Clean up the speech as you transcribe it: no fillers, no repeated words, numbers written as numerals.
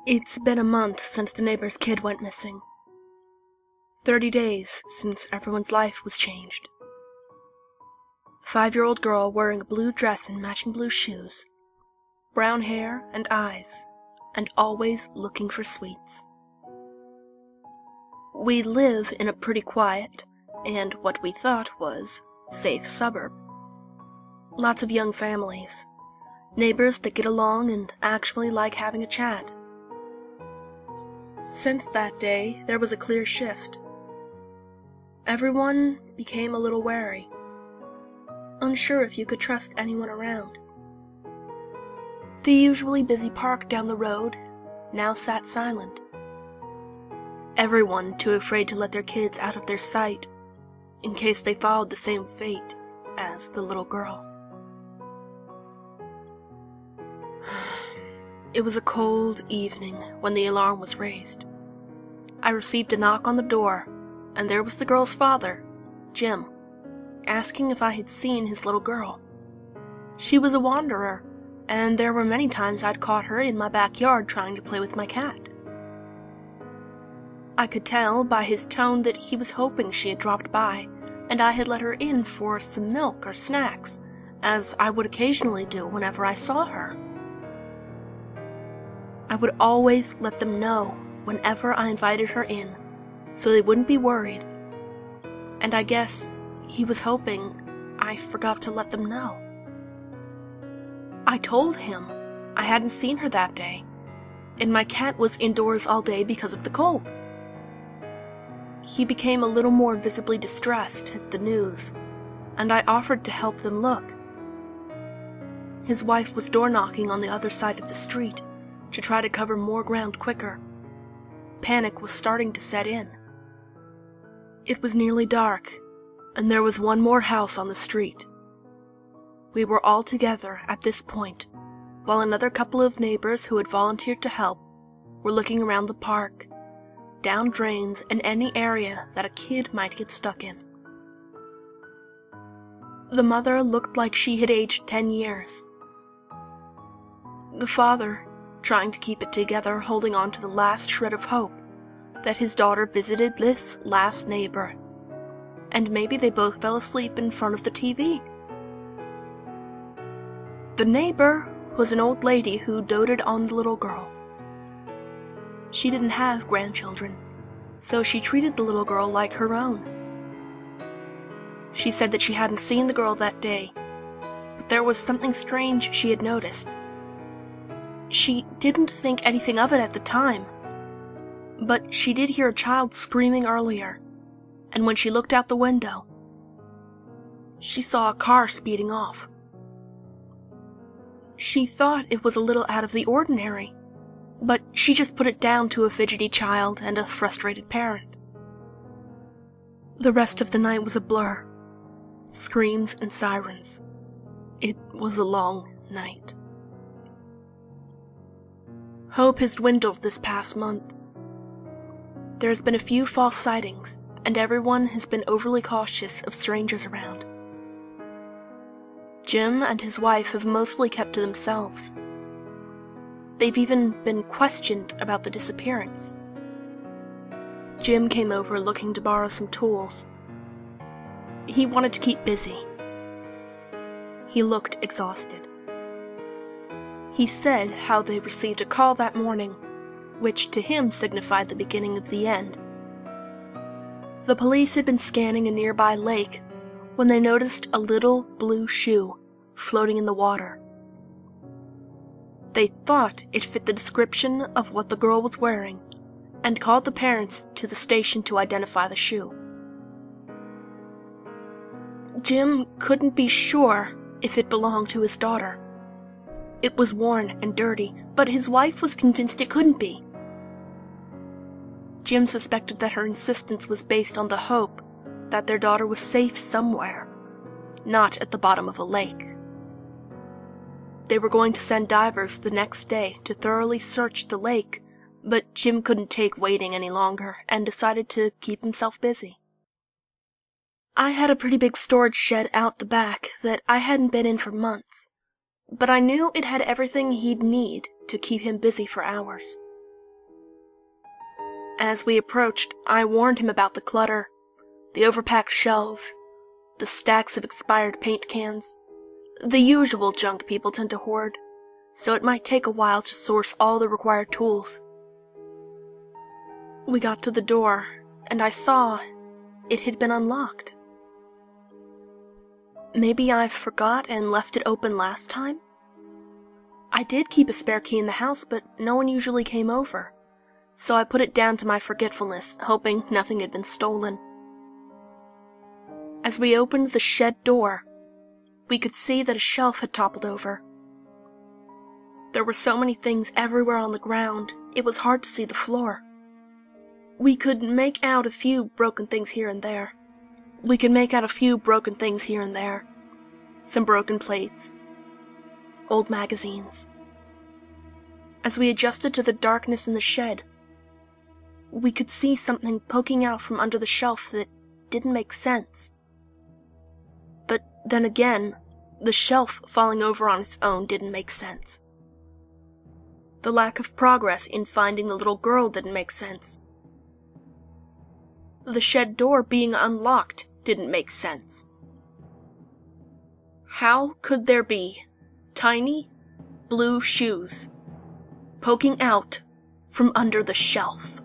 It's been a month since the neighbor's kid went missing. 30 days since everyone's life was changed. A 5-year-old girl wearing a blue dress and matching blue shoes, brown hair and eyes, and always looking for sweets. We live in a pretty quiet, and what we thought was, safe suburb. Lots of young families, neighbors that get along and actually like having a chat. Since that day, there was a clear shift. Everyone became a little wary, unsure if you could trust anyone around. The usually busy park down the road now sat silent. Everyone too afraid to let their kids out of their sight, in case they followed the same fate as the little girl. It was a cold evening when the alarm was raised. I received a knock on the door, and there was the girl's father, Jim, asking if I had seen his little girl. She was a wanderer, and there were many times I'd caught her in my backyard trying to play with my cat. I could tell by his tone that he was hoping she had dropped by, and I had let her in for some milk or snacks, as I would occasionally do whenever I saw her. I would always let them know whenever I invited her in, so they wouldn't be worried. And I guess he was hoping I forgot to let them know. I told him I hadn't seen her that day, and my cat was indoors all day because of the cold. He became a little more visibly distressed at the news, and I offered to help them look. His wife was door-knocking on the other side of the street, to try to cover more ground quicker. Panic was starting to set in. It was nearly dark, and there was one more house on the street. We were all together at this point, while another couple of neighbors who had volunteered to help were looking around the park, down drains and any area that a kid might get stuck in. The mother looked like she had aged 10 years. The father, trying to keep it together, holding on to the last shred of hope that his daughter visited this last neighbor, and maybe they both fell asleep in front of the TV. The neighbor was an old lady who doted on the little girl. She didn't have grandchildren, so she treated the little girl like her own. She said that she hadn't seen the girl that day, but there was something strange she had noticed. She didn't think anything of it at the time, but she did hear a child screaming earlier, and when she looked out the window, she saw a car speeding off. She thought it was a little out of the ordinary, but she just put it down to a fidgety child and a frustrated parent. The rest of the night was a blur. Screams and sirens. It was a long night. Hope has dwindled this past month. There has been a few false sightings, and everyone has been overly cautious of strangers around. Jim and his wife have mostly kept to themselves. They've even been questioned about the disappearance. Jim came over looking to borrow some tools. He wanted to keep busy. He looked exhausted. He said how they received a call that morning, which to him signified the beginning of the end. The police had been scanning a nearby lake when they noticed a little blue shoe floating in the water. They thought it fit the description of what the girl was wearing and called the parents to the station to identify the shoe. Jim couldn't be sure if it belonged to his daughter. It was worn and dirty, but his wife was convinced it couldn't be. Jim suspected that her insistence was based on the hope that their daughter was safe somewhere, not at the bottom of a lake. They were going to send divers the next day to thoroughly search the lake, but Jim couldn't take waiting any longer and decided to keep himself busy. I had a pretty big storage shed out the back that I hadn't been in for months, but I knew it had everything he'd need to keep him busy for hours. As we approached, I warned him about the clutter, the overpacked shelves, the stacks of expired paint cans, the usual junk people tend to hoard, so it might take a while to source all the required tools. We got to the door, and I saw it had been unlocked. Maybe I forgot and left it open last time? I did keep a spare key in the house, but no one usually came over, so I put it down to my forgetfulness, hoping nothing had been stolen. As we opened the shed door, we could see that a shelf had toppled over. There were so many things everywhere on the ground, it was hard to see the floor. We could make out a few broken things here and there. Some broken plates. Old magazines. As we adjusted to the darkness in the shed, we could see something poking out from under the shelf that didn't make sense. But then again, the shelf falling over on its own didn't make sense. The lack of progress in finding the little girl didn't make sense. The shed door being unlocked didn't make sense. How could there be tiny, blue shoes poking out from under the shelf?